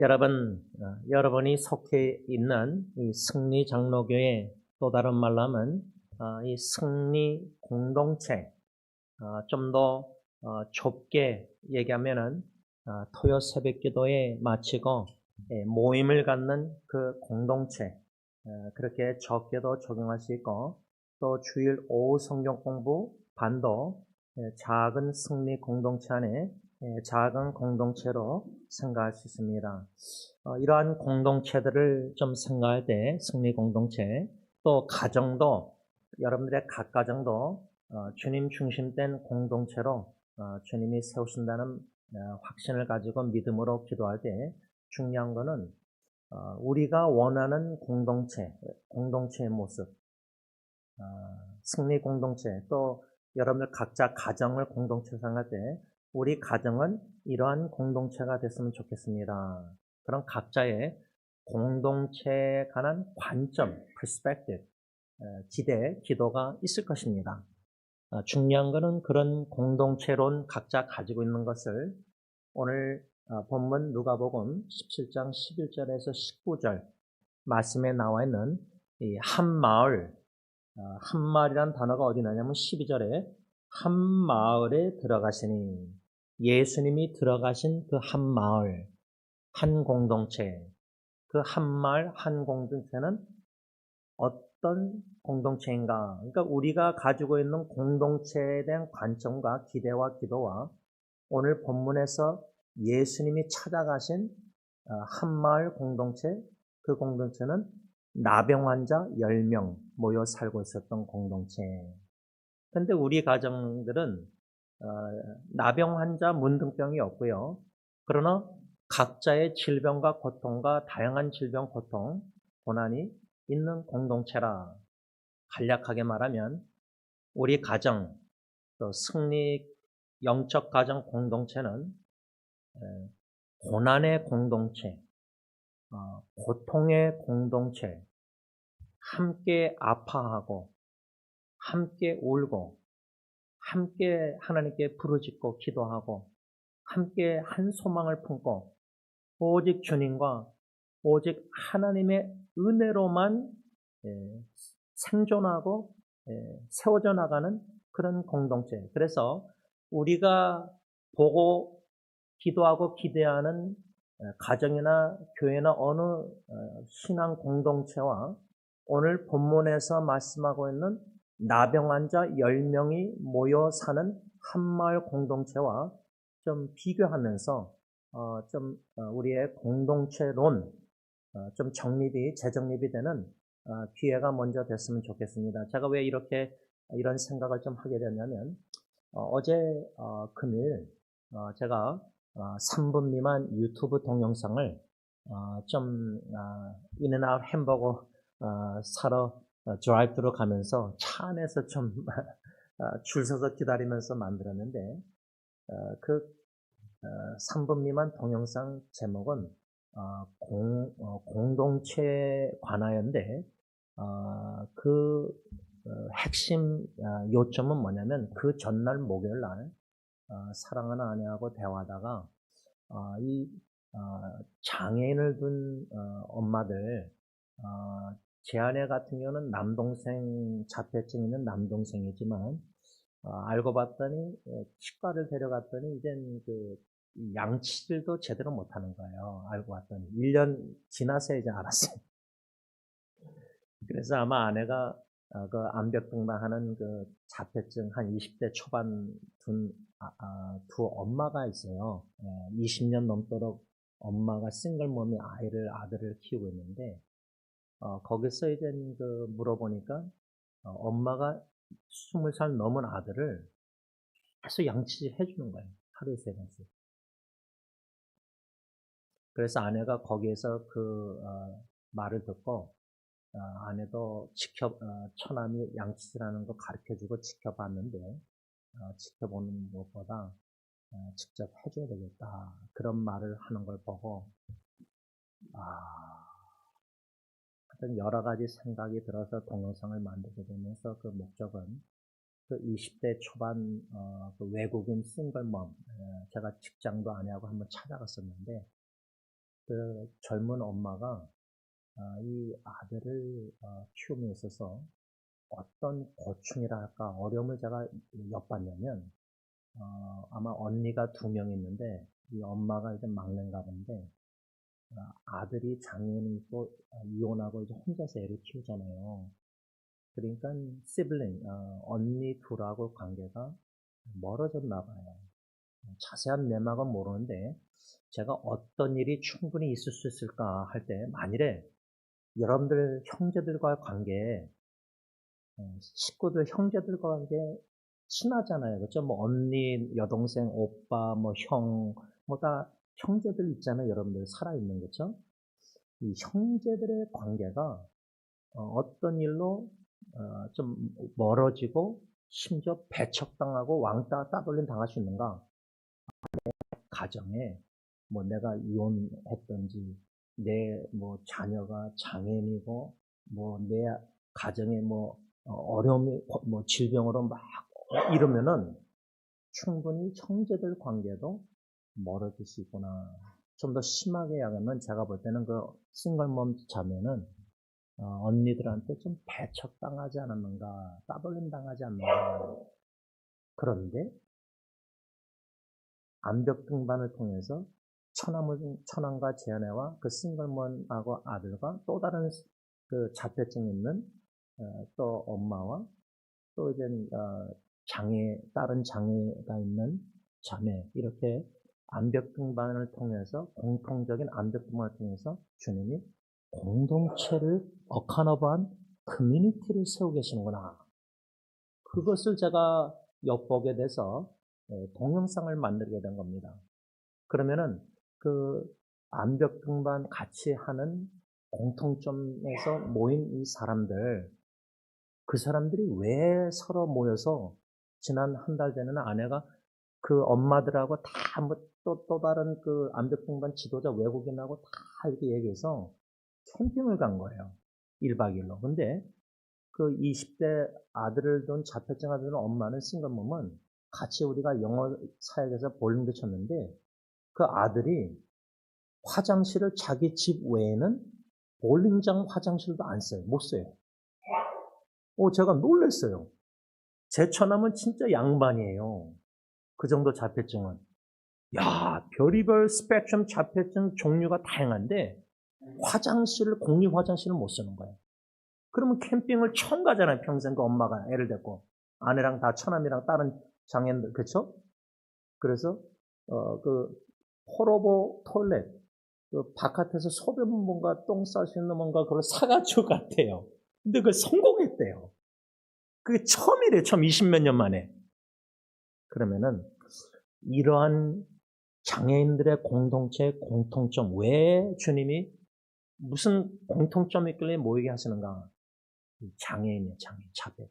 여러분이 속해 있는 이 승리 장로교의 또 다른 말로 하면 이 승리 공동체, 좀 더 좁게 얘기하면은 토요 새벽기도에 마치고 모임을 갖는 그 공동체, 그렇게 적게도 적용할 수 있고 또 주일 오후 성경 공부 반도 작은 승리 공동체 안에 작은 공동체로 생각할 수 있습니다. 이러한 공동체들을 좀 생각할 때 승리 공동체, 또 가정도 여러분들의 각 가정도 주님 중심된 공동체로 주님이 세우신다는 확신을 가지고 믿음으로 기도할 때 중요한 것은 우리가 원하는 공동체의 모습, 승리 공동체, 또 여러분들 각자 가정을 공동체로 생각할 때 우리 가정은 이러한 공동체가 됐으면 좋겠습니다. 그런 각자의 공동체에 관한 관점, perspective, 기대, 기도가 있을 것입니다. 중요한 것은 그런 공동체론 각자 가지고 있는 것을 오늘 본문 누가복음 17장 11절에서 19절 말씀에 나와 있는 이 한마을, 한마을이라는 단어가 어디 나냐면 12절에 한마을에 들어가시니, 예수님이 들어가신 그 한마을, 한 공동체, 그 한마을, 한 공동체는 어떤 공동체인가? 그러니까 우리가 가지고 있는 공동체에 대한 관점과 기대와 기도와 오늘 본문에서 예수님이 찾아가신 한마을 공동체, 그 공동체는 나병 환자 10명 모여 살고 있었던 공동체. 그런데 우리 가정들은 나병 환자 문둥병이 없고요. 그러나 각자의 질병과 고통과 다양한 질병, 고통, 고난이 있는 공동체라. 간략하게 말하면 우리 가정, 또 승리 영적 가정 공동체는 고난의 공동체, 고통의 공동체, 함께 아파하고, 함께 울고, 함께 하나님께 부르짖고 기도하고, 함께 한 소망을 품고, 오직 주님과 오직 하나님의 은혜로만 생존하고 세워져 나가는 그런 공동체. 그래서 우리가 보고 기도하고 기대하는 가정이나 교회나 어느 신앙 공동체와 오늘 본문에서 말씀하고 있는 나병 환자 10명이 모여 사는 한마을 공동체와 좀 비교하면서 우리의 공동체론 좀 재정립이 되는 기회가 먼저 됐으면 좋겠습니다. 제가 왜 이런 생각을 좀 하게 됐냐면 어제 금일 제가 3분 미만 유튜브 동영상을 인앤아웃 햄버거 사러 드라이브로 가면서 차 안에서 좀 줄 서서 기다리면서 만들었는데 그 3분 미만 동영상 제목은 공동체에 관하여인데 핵심 요점은 뭐냐면 그 전날 목요일 날 사랑하는 아내하고 대화하다가 이 장애인을 둔 엄마들, 제 아내 같은 경우는 남동생 자폐증 있는 남동생이지만 알고 봤더니 치과를 데려갔더니 이젠 그 양치질도 제대로 못하는 거예요. 알고 봤더니 1년 지나서 이제 알았어요. 그래서 아마 아내가 그 암벽등반하는 그 자폐증 한 20대 초반 두 엄마가 있어요. 20년 넘도록 엄마가 싱글몸이 아들을 키우고 있는데 거기서 이제 그 물어보니까 엄마가 20살 넘은 아들을 계속 양치질 해주는 거예요. 하루에 3번씩. 그래서 아내가 거기에서 말을 듣고 아내도 처남이 양치질하는 거 가르쳐주고 지켜봤는데 지켜보는 것보다 직접 해줘야 되겠다. 그런 말을 하는 걸 보고 하여튼 여러 가지 생각이 들어서 동영상을 만들게 되면서 그 목적은 그 20대 초반 그 외국인 싱글멈, 제가 직장도 아내하고 한번 찾아갔었는데 그 젊은 엄마가 이 아들을 키움에 있어서 어떤 고충이라 할까 어려움을 제가 엿봤냐면 아마 언니가 두 명 있는데 이 엄마가 이제 막내인가 본데 아들이 장애인이 있고 이혼하고 이제 혼자서 애를 키우잖아요. 그러니까 시블링 언니 둘하고 관계가 멀어졌나 봐요. 자세한 내막은 모르는데 제가 어떤 일이 충분히 있을 수 있을까 할 때 만일에 여러분들 형제들과의 관계 식구들 형제들과 관계 친하잖아요. 그렇죠? 뭐 언니, 여동생, 오빠, 뭐 형, 뭐 다 형제들 있잖아요. 여러분들 살아있는 거죠. 이 형제들의 관계가 어떤 일로 좀 멀어지고 심지어 배척당하고 왕따 따돌림 당할 수 있는가? 가정에 뭐 내가 이혼했든지 내 뭐 자녀가 장애인이고 뭐 내 가정에 뭐 어려움이 뭐 질병으로 막 이러면은 충분히 형제들 관계도 멀어질 수 있구나. 좀 더 심하게 이야기하면 제가 볼 때는 그 싱글멈 자매는 언니들한테 좀 배척당하지 않았는가, 따돌림 당하지 않는가. 그런데 암벽 등반을 통해서 천안과 재현애와 그 싱글먼하고 아들과 또 다른 그 자폐증 있는 또 엄마와 또 이제 다른 장애가 있는 자매 이렇게 암벽 등반을 통해서 공통적인 암벽 등반을 통해서 주님이 공동체를 어카너브한 커뮤니티를 세우고 계시는구나. 그것을 제가 엿보게 돼서 동영상을 만들게 된 겁니다. 그러면은 그 암벽 등반 같이 하는 공통점에서 모인 이 사람들, 그 사람들이 왜 서로 모여서 지난 한 달 전에는 아내가 그 엄마들하고 다 뭐 또 다른 그 암벽 등반 지도자 외국인하고 다 이렇게 얘기해서 캠핑을 간 거예요. 1박 2일로. 근데 그 20대 아들을 둔 자폐증 아들은 엄마는 싱글몸은 같이 우리가 영어 사역에서 볼링도 쳤는데 그 아들이 화장실을 자기 집 외에는 볼링장 화장실도 안 써요. 못 써요. 제가 놀랐어요. 제 처남은 진짜 양반이에요. 그 정도 자폐증은. 야, 별의별 스펙트럼 자폐증 종류가 다양한데 화장실을 공립 화장실을 못 쓰는 거예요. 그러면 캠핑을 처음 가잖아요. 평생 그 엄마가 애를 데리고 아내랑 다 처남이랑 다른 장애인들 그렇죠? 그래서 그 호로보 토일렛 그 바깥에서 소변 뭔가 똥 쌀 수 있는 뭔가 그걸 사가지고 갔대요. 근데 그걸 성공했대요. 그게 처음이래요. 처음 20몇 년 만에. 그러면은 이러한 장애인들의 공동체의 공통점 왜 주님이 무슨 공통점이 있길래 모이게 하시는가? 장애인이에요. 장애인. 자폐.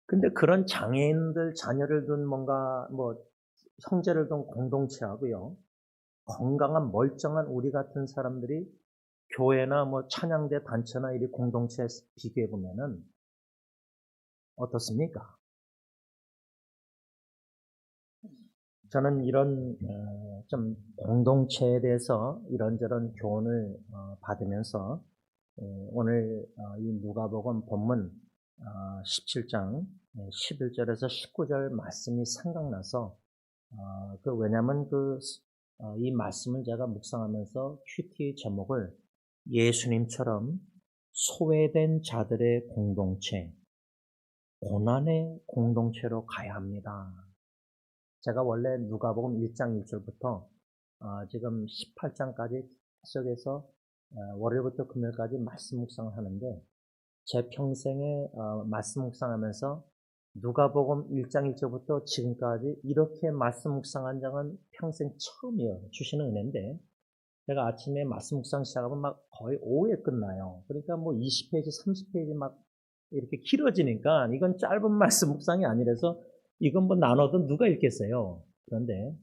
근데 그런 장애인들 자녀를 둔 뭔가 뭐 형제를 둔 공동체하고요. 건강한 멀쩡한 우리 같은 사람들이 교회나 뭐 찬양대 단체나 이 공동체에 비교해 보면은 어떻습니까? 저는 이런 좀 공동체에 대해서 이런저런 교훈을 받으면서 오늘 이 누가복음 본문 17장 11절에서 19절 말씀이 생각나서 왜냐하면 이 말씀을 제가 묵상하면서 큐티 제목을 예수님처럼 소외된 자들의 공동체, 고난의 공동체로 가야 합니다. 제가 원래 누가복음 1장 1절부터 지금 18장까지 계속해서 월요일부터 금요일까지 말씀 묵상을 하는데 제 평생에 말씀 묵상하면서 누가복음 1장 1절부터 지금까지 이렇게 말씀 묵상한 적은 평생 처음이에요. 주시는 은혜인데 제가 아침에 말씀 묵상 시작하면 막 거의 오후에 끝나요. 그러니까 뭐 20페이지, 30페이지 막 이렇게 길어지니까 이건 짧은 말씀 묵상이 아니라서 이건 뭐 나눠도 누가 읽겠어요. 그런데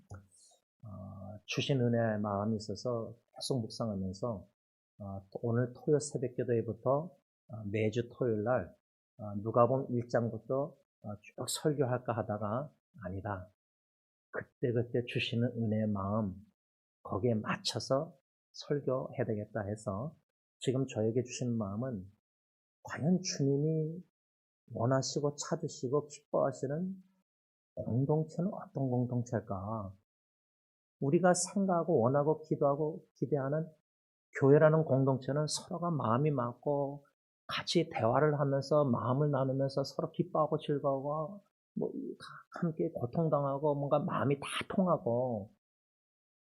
주신 은혜의 마음이 있어서 계속 묵상하면서 오늘 토요일 새벽 기도회부터 매주 토요일 날 누가복음 1장부터 쭉 설교할까 하다가 아니다. 그때그때 주시는 은혜의 마음 거기에 맞춰서 설교해야 되겠다 해서 지금 저에게 주신 마음은 과연 주님이 원하시고 찾으시고 기뻐하시는 공동체는 어떤 공동체일까? 우리가 생각하고 원하고 기도하고 기대하는 교회라는 공동체는 서로가 마음이 맞고 같이 대화를 하면서 마음을 나누면서 서로 기뻐하고 즐거워하고 뭐 함께 고통당하고 뭔가 마음이 다 통하고.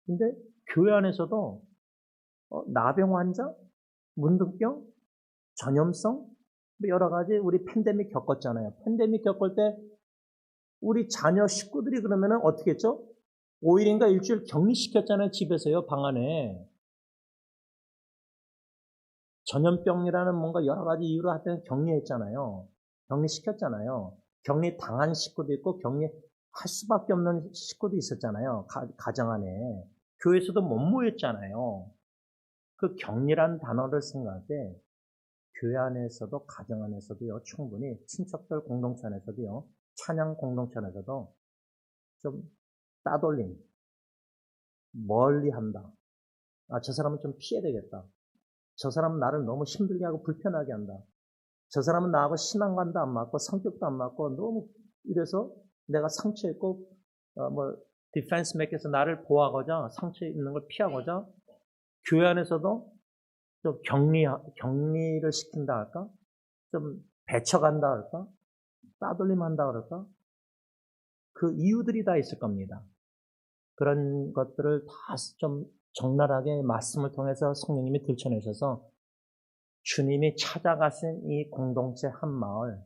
근데 교회 안에서도 나병 환자, 문득병, 전염성 뭐 여러 가지 우리 팬데믹 겪었잖아요. 팬데믹 겪을 때 우리 자녀 식구들이 그러면은 어떻게 했죠? 5일인가 일주일 격리시켰잖아요. 집에서요, 방 안에. 전염병이라는 뭔가 여러 가지 이유로 하여튼 격리했잖아요. 격리시켰잖아요. 격리 당한 식구도 있고 격리할 수밖에 없는 식구도 있었잖아요. 가정 안에. 교회에서도 못 모였잖아요. 그 격리란 단어를 생각할 때 교회 안에서도 가정 안에서도요, 충분히 친척들 공동체 안에서도요, 찬양 공동체 안에서도 좀 따돌림, 멀리 한다. 아, 저 사람은 좀 피해야 되겠다. 저 사람은 나를 너무 힘들게 하고 불편하게 한다. 저 사람은 나하고 신앙관도 안 맞고 성격도 안 맞고 너무 이래서 내가 상처 있고 디펜스 맥에서 나를 보호하고자 상처 있는 걸 피하고자 교회 안에서도 좀 격리를 시킨다 할까? 좀 배척한다 할까? 따돌림한다 그럴까? 그 이유들이 다 있을 겁니다. 그런 것들을 다 좀 적나라하게 말씀을 통해서 성령님이 들춰내셔서 주님이 찾아가신 이 공동체 한 마을,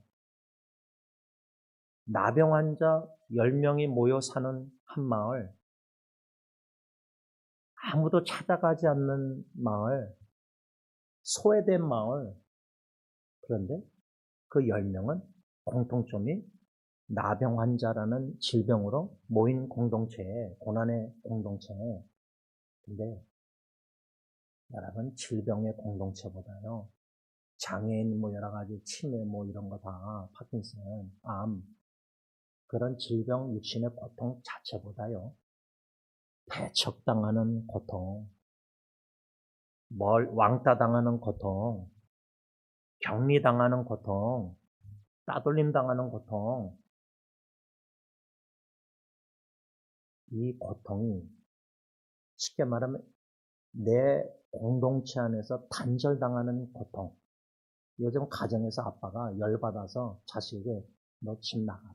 나병 환자 10명이 모여 사는 한 마을, 아무도 찾아가지 않는 마을, 소외된 마을. 그런데 그 10명은 공통점이 나병 환자라는 질병으로 모인 공동체에, 고난의 공동체에. 근데 여러분, 질병의 공동체보다요, 장애인 뭐 여러 가지 치매 뭐 이런 거 다 파킨슨, 암, 그런 질병 육신의 고통 자체보다요, 배척당하는 고통, 왕따당하는 고통, 격리당하는 고통, 따돌림당하는 고통, 이 고통이 쉽게 말하면 내 공동체 안에서 단절당하는 고통. 요즘 가정에서 아빠가 열받아서 자식에게 너 집 나가라.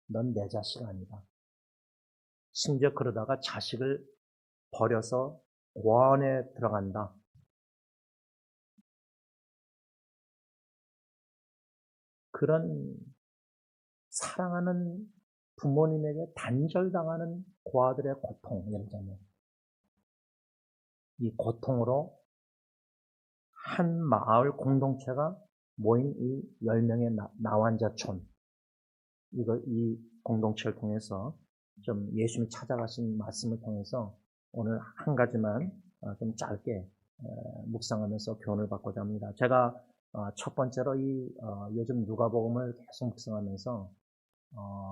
넌 내 자식 아니다. 심지어 그러다가 자식을 버려서 고아원에 들어간다. 그런 사랑하는 부모님에게 단절당하는 고아들의 고통, 예를 들면 이 고통으로 한 마을 공동체가 모인 이 10명의 나환자촌, 이 공동체를 통해서 좀 예수님이 찾아가신 말씀을 통해서 오늘 한 가지만 좀 짧게 묵상하면서 교훈을 받고자 합니다. 제가 첫 번째로 요즘 누가복음을 계속 묵상하면서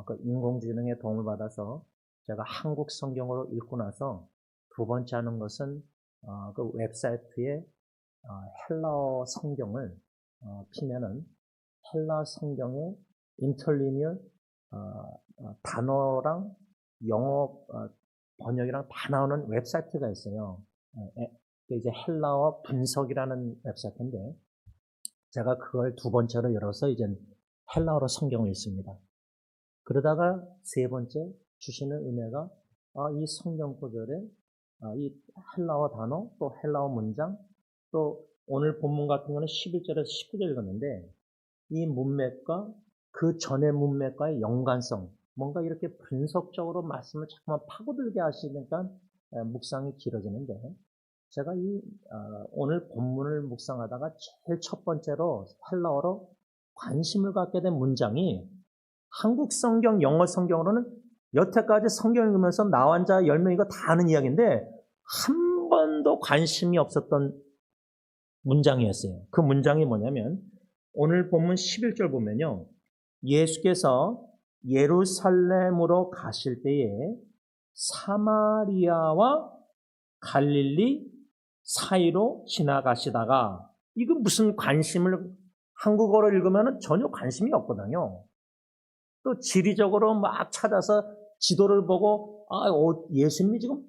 그 인공지능의 도움을 받아서 제가 한국 성경으로 읽고 나서 두 번째 하는 것은 그 웹사이트에 헬라어 성경을 피면은 헬라 성경의 인터리니얼 단어랑 영어 번역이랑 다 나오는 웹사이트가 있어요. 이제 헬라어 분석이라는 웹사이트인데 제가 그걸 두 번째로 열어서 이제 헬라어로 성경을 읽습니다. 그러다가 세 번째 주시는 은혜가 이 성경 구절에 이 헬라어 단어 또 헬라어 문장 또 오늘 본문 같은 경우는 11절에서 19절 읽었는데 이 문맥과 그 전의 문맥과의 연관성 뭔가 이렇게 분석적으로 말씀을 자꾸만 파고들게 하시니까 묵상이 길어지는데 제가 오늘 본문을 묵상하다가 제일 첫 번째로 헬라어로 관심을 갖게 된 문장이 한국 성경, 영어 성경으로는 여태까지 성경 읽으면서 나 환자 10명 이거 다 아는 이야기인데 한 번도 관심이 없었던 문장이었어요. 그 문장이 뭐냐면 오늘 본문 11절 보면요. 예수께서 예루살렘으로 가실 때에 사마리아와 갈릴리 사이로 지나가시다가, 이거 무슨 관심을, 한국어로 읽으면 전혀 관심이 없거든요. 또 지리적으로 막 찾아서 지도를 보고, 예수님이 지금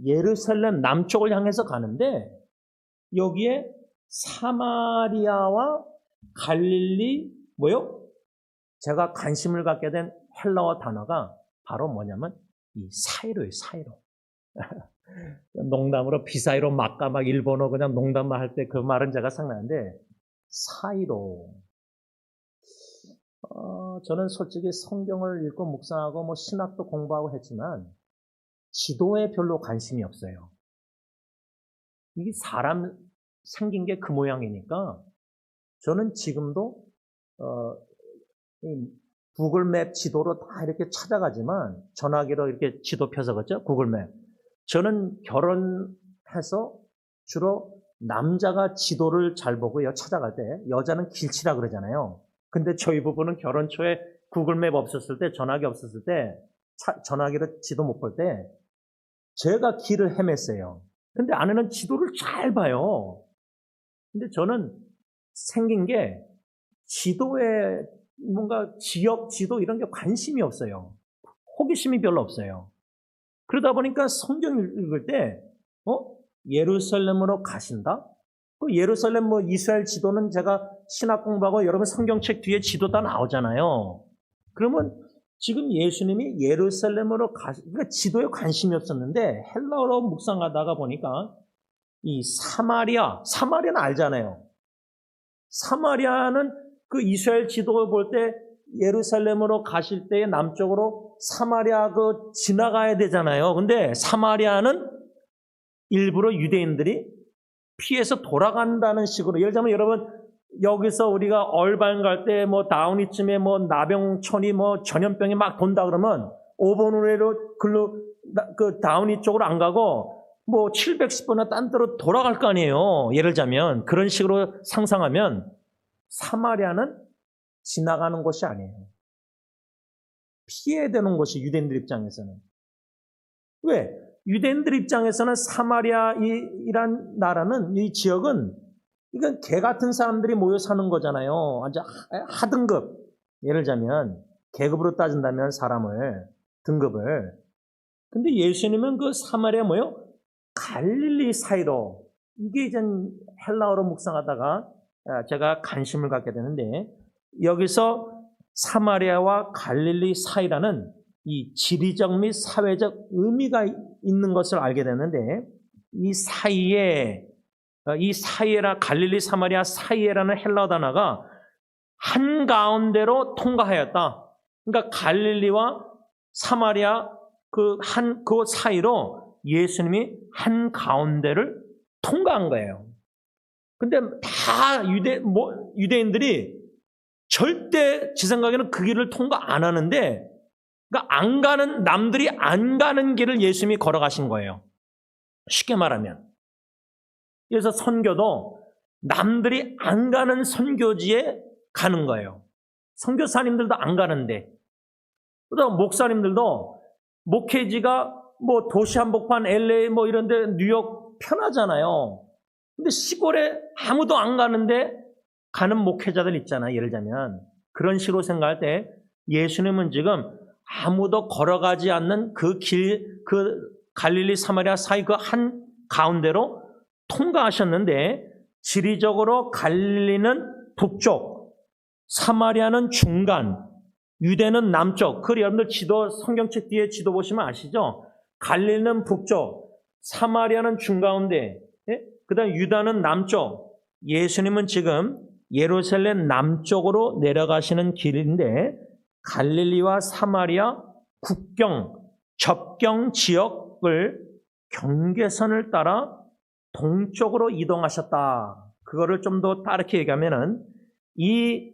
예루살렘 남쪽을 향해서 가는데 여기에 사마리아와 갈릴리, 제가 관심을 갖게 된 헬라어 단어가 바로 뭐냐면 이 사이로예요, 사이로. 농담으로 비사이로 막가 막 일본어 그냥 농담만 할 때 그 말은 제가 생각나는데, 사이로. 저는 솔직히 성경을 읽고 묵상하고 신학도 공부하고 했지만 지도에 별로 관심이 없어요. 이게 사람 생긴 게 그 모양이니까 저는 지금도 이 구글맵 지도로 다 이렇게 찾아가지만, 전화기로 이렇게 지도 펴서 그죠? 구글맵. 저는 결혼해서 주로 남자가 지도를 잘 보고요, 찾아갈 때. 여자는 길치라 그러잖아요. 근데 저희 부부는 결혼 초에 구글맵 없었을 때, 전화기 없었을 때, 전화기로 지도 못 볼 때 제가 길을 헤맸어요. 근데 아내는 지도를 잘 봐요. 근데 저는 생긴 게 지도에 뭔가 지역 지도 이런 게 관심이 없어요. 호기심이 별로 없어요. 그러다 보니까 성경 읽을 때 예루살렘으로 가신다? 그 예루살렘 이스라엘 지도는 제가 신학 공부하고 여러분 성경책 뒤에 지도 다 나오잖아요. 그러면 지금 예수님이 예루살렘으로 그러니까 지도에 관심이 없었는데 헬라어로 묵상하다가 보니까 이 사마리아는 알잖아요. 사마리아는 그 이스라엘 지도를 볼 때 예루살렘으로 가실 때의 남쪽으로 사마리아 지나가야 되잖아요. 근데 사마리아는 일부러 유대인들이 피해서 돌아간다는 식으로, 예를 들자면 여러분 여기서 우리가 얼반 갈 때 다운이쯤에 나병천이 전염병이 막 돈다 그러면 5번 후에로 그 다운이 쪽으로 안 가고 710번이나 딴 데로 돌아갈 거 아니에요. 예를 들자면 그런 식으로 상상하면 사마리아는 지나가는 곳이 아니에요. 피해야 되는 곳이 유대인들 입장에서는. 왜? 유대인들 입장에서는 사마리아이란 나라는, 이 지역은 이건 개 같은 사람들이 모여 사는 거잖아요. 아주 하등급. 예를 들자면 계급으로 따진다면 사람을, 등급을. 근데 예수님은 그 사마리아 갈릴리 사이로. 이게 이제 헬라어로 묵상하다가 제가 관심을 갖게 되는데, 여기서 사마리아와 갈릴리 사이라는 이 지리적 및 사회적 의미가 있는 것을 알게 되는데, 이 사이에라, 갈릴리 사마리아 사이에라는 헬라어 단어가 한가운데로 통과하였다. 그러니까 갈릴리와 사마리아 그 사이로 예수님이 한가운데를 통과한 거예요. 근데 다 유대인들이 절대 제 생각에는 그 길을 통과 안 하는데, 그러니까 남들이 안 가는 길을 예수님이 걸어가신 거예요. 쉽게 말하면. 그래서 선교도 남들이 안 가는 선교지에 가는 거예요. 선교사님들도 안 가는데, 그다음 목사님들도 목회지가 도시 한복판, LA 이런 데 뉴욕 편하잖아요. 근데 시골에 아무도 안 가는데 가는 목회자들 있잖아요. 예를 들자면 그런 식으로 생각할 때 예수님은 지금 아무도 걸어가지 않는 그 갈릴리 사마리아 사이 그 한 가운데로 통과하셨는데, 지리적으로 갈릴리는 북쪽, 사마리아는 중간, 유대는 남쪽. 그 여러분들 성경책 뒤에 지도 보시면 아시죠? 갈릴리는 북쪽, 사마리아는 중가운데, 그다음 유다는 남쪽. 예수님은 지금 예루살렘 남쪽으로 내려가시는 길인데, 갈릴리와 사마리아 접경 지역을 경계선을 따라 동쪽으로 이동하셨다. 그거를 좀 더 다르게 얘기하면은, 이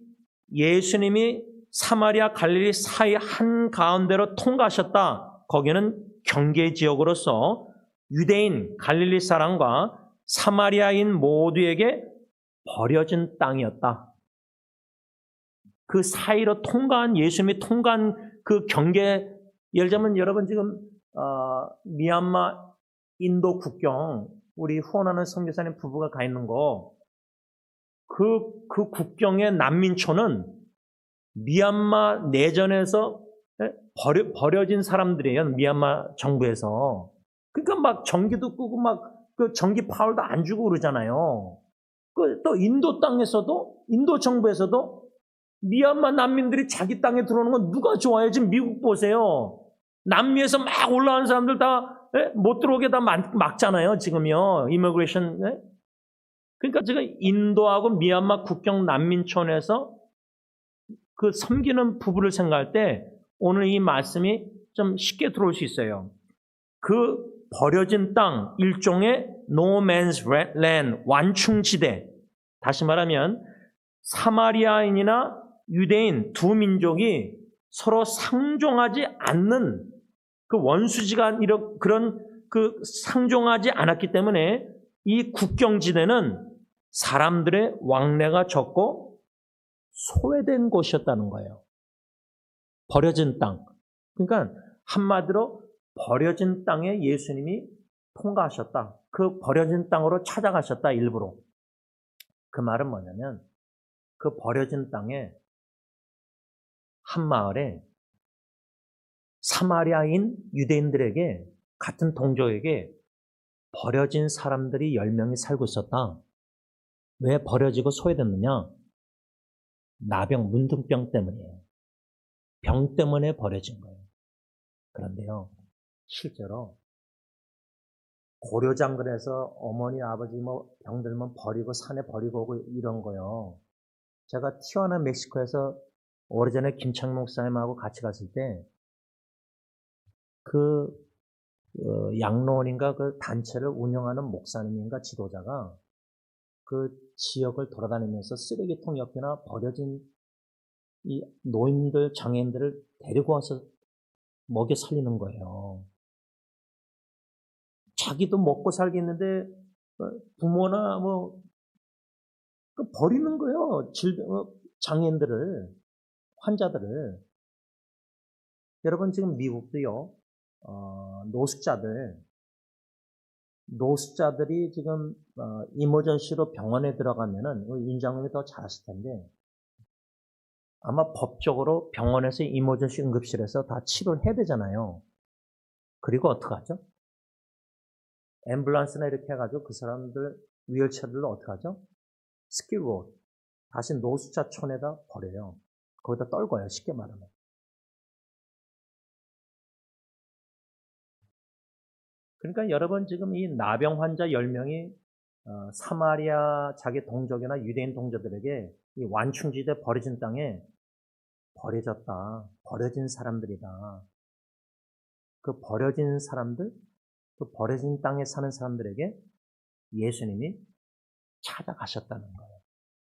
예수님이 사마리아 갈릴리 사이 한가운데로 통과하셨다. 거기는 경계 지역으로서 유대인 갈릴리 사람과 사마리아인 모두에게 버려진 땅이었다. 그 사이로 예수님이 통과한 그 경계, 예를 들자면 여러분 지금 미얀마 인도 국경, 우리 후원하는 선교사님 부부가 가 있는 거, 그 국경의 난민촌은 미얀마 내전에서 버려진 사람들이에요. 미얀마 정부에서. 그러니까 막 전기도 끄고 막 그 전기 파월도 안 주고 그러잖아요. 또 인도 땅에서도, 인도 정부에서도 미얀마 난민들이 자기 땅에 들어오는 건 누가 좋아해요? 지금 미국 보세요. 남미에서 막 올라오는 사람들 다 못 들어오게 다 막잖아요. 지금요. 이미그레이션. 그러니까 지금 인도하고 미얀마 국경 난민촌에서 그 섬기는 부부를 생각할 때 오늘 이 말씀이 좀 쉽게 들어올 수 있어요. 그 버려진 땅, 일종의 no man's land, 완충지대. 다시 말하면 사마리아인이나 유대인 두 민족이 서로 상종하지 않는 그 원수지가 그런 그 상종하지 않았기 때문에 이 국경지대는 사람들의 왕래가 적고 소외된 곳이었다는 거예요. 버려진 땅. 그러니까 한마디로 버려진 땅에 예수님이 통과하셨다. 그 버려진 땅으로 찾아가셨다, 일부러. 그 말은 뭐냐면 그 버려진 땅에 한 마을에 사마리아인 유대인들에게 같은 동족에게 버려진 사람들이 10명이 살고 있었다. 왜 버려지고 소외됐느냐? 나병, 문둥병 때문이에요. 병 때문에 버려진 거예요. 그런데요, 실제로 고려장군에서 어머니, 아버지 뭐 병들면 버리고 산에 버리고 오고 이런 거요. 제가 티juana 멕시코에서 오래전에 김창 목사님하고 같이 갔을 때 그 양로원인가 그 단체를 운영하는 목사님인가 지도자가 그 지역을 돌아다니면서 쓰레기통 옆이나 버려진 이 노인들, 장애인들을 데리고 와서 먹여 살리는 거예요. 자기도 먹고 살겠는데 부모나 뭐 버리는 거예요. 장애인들을, 환자들을. 여러분 지금 미국도요. 노숙자들이 지금 이머전시로 병원에 들어가면은 인장님이 더 잘하실 텐데 아마 법적으로 병원에서 이머전시 응급실에서 다 치료를 해야 되잖아요. 그리고 어떡하죠? 앰뷸런스나 이렇게 해가지고 그 사람들 휠체어를 어떡하죠? 스키로드 다시 노숙자촌에다 버려요. 거기다 떨궈요. 쉽게 말하면. 그러니까 여러분 지금 이 나병 환자 10명이 사마리아 자기 동족이나 유대인 동족들에게 이 완충지대 버려진 땅에 버려졌다. 버려진 사람들이다. 그 버려진 사람들, 그 버려진 땅에 사는 사람들에게 예수님이 찾아가셨다는 거예요.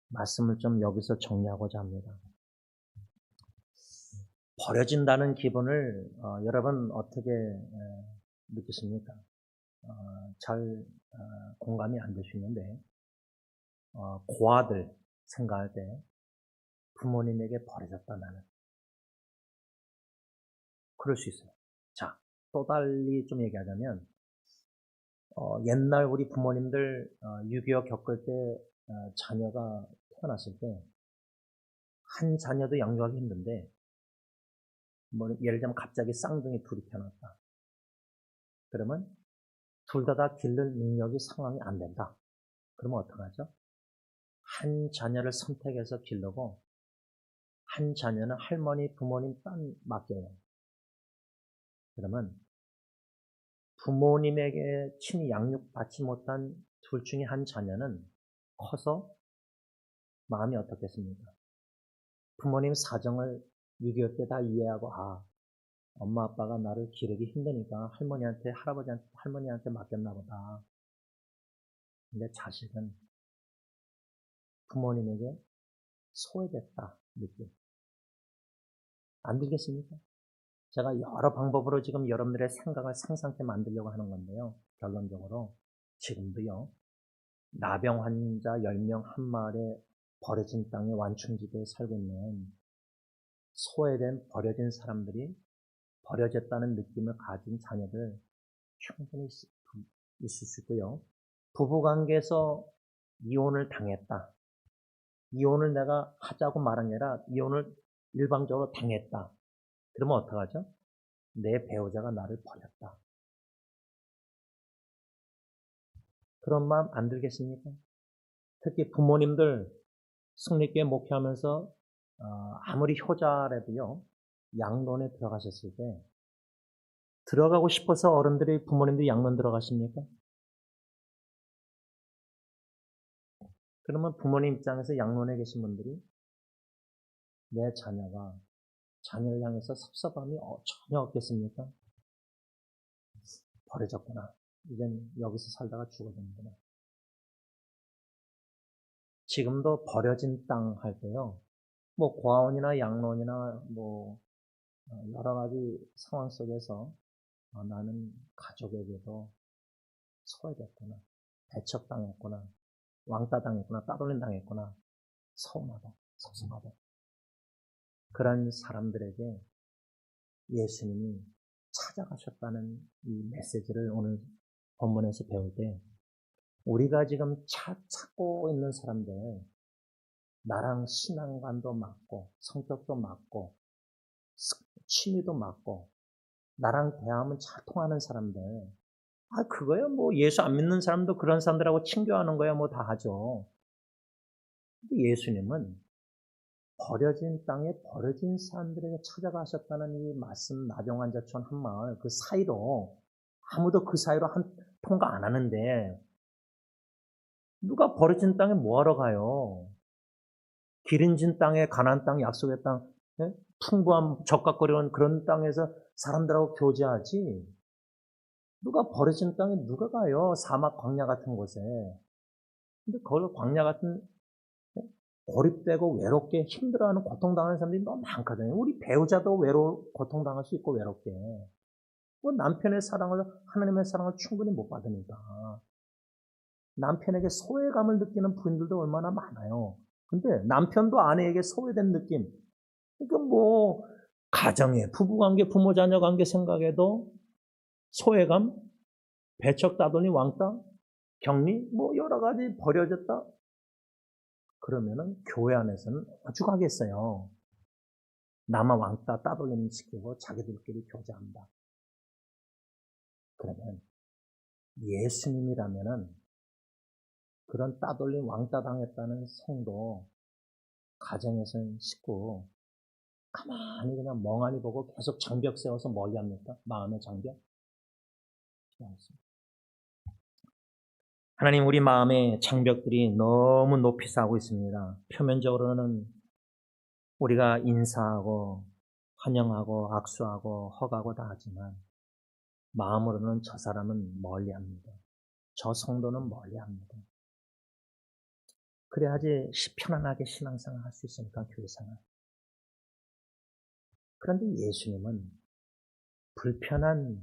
말씀을 좀 여기서 정리하고자 합니다. 버려진다는 기분을 여러분 어떻게 느끼십니까? 잘 공감이 안 되시는데 고아들 생각할 때 부모님에게 버려졌다 나는 그럴 수 있어요. 자, 또 달리 좀 얘기하자면 옛날 우리 부모님들 6.25 겪을 때 자녀가 태어났을 때 한 자녀도 양육하기 힘든데 뭐 예를 들면 갑자기 쌍둥이 둘이 태어났다. 그러면 둘 다 기를 능력이 상황이 안 된다. 그러면 어떡하죠? 한 자녀를 선택해서 기르고 한 자녀는 할머니, 부모님 딴 맡겨요. 그러면 부모님에게 친히 양육받지 못한 둘 중에 한 자녀는 커서 마음이 어떻겠습니까? 부모님 사정을 6.25 때 다 이해하고 엄마 아빠가 나를 기르기 힘드니까 할머니한테 할아버지한테 할머니한테 맡겼나 보다. 근데 자식은 부모님에게 소외됐다 느낌. 안 들겠습니까? 제가 여러 방법으로 지금 여러분들의 생각을 상상케 만들려고 하는 건데요. 결론적으로 지금도요. 나병 환자 10명 한 마을에 버려진 땅에 완충지대에 살고 있는 소외된 버려진 사람들이 버려졌다는 느낌을 가진 자녀들 충분히 있을 수 있고요. 부부관계에서 이혼을 당했다. 이혼을 내가 하자고 말한 게 아니라 이혼을 일방적으로 당했다. 그러면 어떡하죠? 내 배우자가 나를 버렸다. 그런 마음 안 들겠습니까? 특히 부모님들 승리교회 목회하면서 아무리 효자라도요. 양론에 들어가셨을 때 들어가고 싶어서 어른들이 부모님들이 양론 들어가십니까? 그러면 부모님 입장에서 양론에 계신 분들이 내 자녀가 자녀를 향해서 섭섭함이 전혀 없겠습니까? 버려졌구나. 이젠 여기서 살다가 죽어야 되는구나. 지금도 버려진 땅 할 때요. 뭐 고아원이나 양론이나 뭐 여러 가지 상황 속에서 나는 가족에게도 소외됐구나. 배척당했구나. 왕따 당했구나. 따돌림 당했구나. 서운하다. 섭섭하다. 그런 사람들에게 예수님이 찾아가셨다는 이 메시지를 오늘 본문에서 배울 때 우리가 지금 찾고 있는 사람들 나랑 신앙관도 맞고 성격도 맞고 취미도 맞고 나랑 대화하면 잘 통하는 사람들 그거야 뭐 예수 안 믿는 사람도 그런 사람들하고 친교하는 거야 뭐 다 하죠. 근데 예수님은 버려진 땅에 버려진 사람들에게 찾아가셨다는 이 말씀 나병환자촌 한마을 그 사이로 아무도 그 사이로 통과 안 하는데 누가 버려진 땅에 뭐하러 가요? 기름진 땅에 가나안 땅 약속의 땅 예? 풍부한 적각거리는 그런 땅에서 사람들하고 교제하지 누가 버려진 땅에 누가 가요? 사막 광야 같은 곳에. 근데 거기 광야 같은 고립되고 외롭게 힘들어하는 고통당하는 사람들이 너무 많거든요. 우리 배우자도 고통당할 수 있고 외롭게. 뭐 남편의 사랑을 하나님의 사랑을 충분히 못 받으니까. 남편에게 소외감을 느끼는 부인들도 얼마나 많아요. 근데 남편도 아내에게 소외된 느낌. 그러니까 뭐 가정에 부부관계, 부모 자녀 관계 생각에도 소외감, 배척 따돌리 왕따, 격리 뭐 여러 가지 버려졌다. 그러면은 교회 안에서는 오죽하겠어요. 나만 왕따 따돌림 시키고 자기들끼리 교제한다. 그러면 예수님이라면은 그런 따돌림 왕따 당했다는 성도 가정에서는 식구 가만히 그냥 멍하니 보고 계속 장벽 세워서 멀리 합니까? 마음의 장벽? 하나님 우리 마음의 장벽들이 너무 높이 쌓고 있습니다. 표면적으로는 우리가 인사하고 환영하고 악수하고 허가하고 다 하지만 마음으로는 저 사람은 멀리합니다. 저 성도는 멀리합니다. 그래야지 편안하게 신앙생활 할 수 있으니까 교회생활. 그런데 예수님은 불편한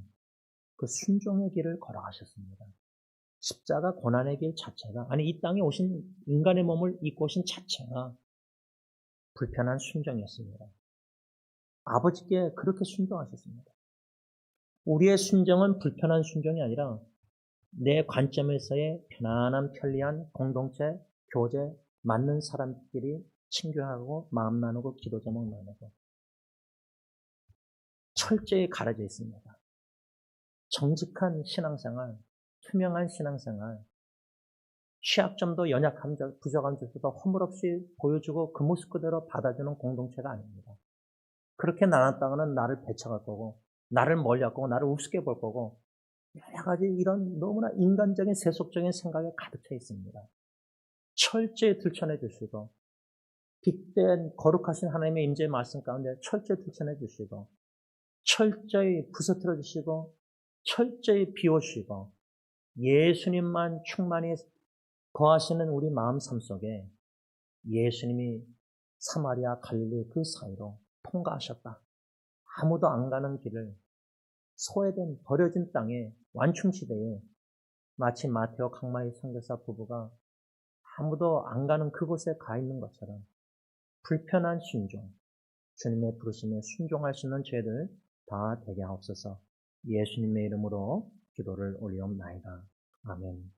그 순종의 길을 걸어가셨습니다. 십자가 고난의 길 자체가 이 땅에 오신 인간의 몸을 입고 오신 자체가 불편한 순종이었습니다. 아버지께 그렇게 순종하셨습니다. 우리의 순종은 불편한 순종이 아니라 내 관점에서의 편안한 편리한 공동체, 교제, 맞는 사람끼리 친교하고 마음 나누고 기도 제목 나누고 철저히 가려져 있습니다. 정직한 신앙생활, 투명한 신앙생활, 취약점도 연약함, 부족한 점도 허물없이 보여주고 그 모습 그대로 받아주는 공동체가 아닙니다. 그렇게 나눴다가는 나를 배척할 거고 나를 멀리할 거고 나를 우습게 볼 거고 여러 가지 이런 너무나 인간적인 세속적인 생각에 가득 차 있습니다. 철저히 들춰내 주시고 빛된 거룩하신 하나님의 임재의 말씀 가운데 철저히 들춰내 주시고 철저히 부서뜨려 주시고 철저히 비워주시고 예수님만 충만히 거하시는 우리 마음 삶 속에 예수님이 사마리아 갈릴리 그 사이로 통과하셨다. 아무도 안 가는 길을 소외된 버려진 땅에 완충시대에 마치 마테오 강마이 선교사 부부가 아무도 안 가는 그곳에 가 있는 것처럼 불편한 순종, 주님의 부르심에 순종할 수 있는 죄들 다 되게 하옵소서. 예수님의 이름으로 기도를 올리옵나이다. 아멘.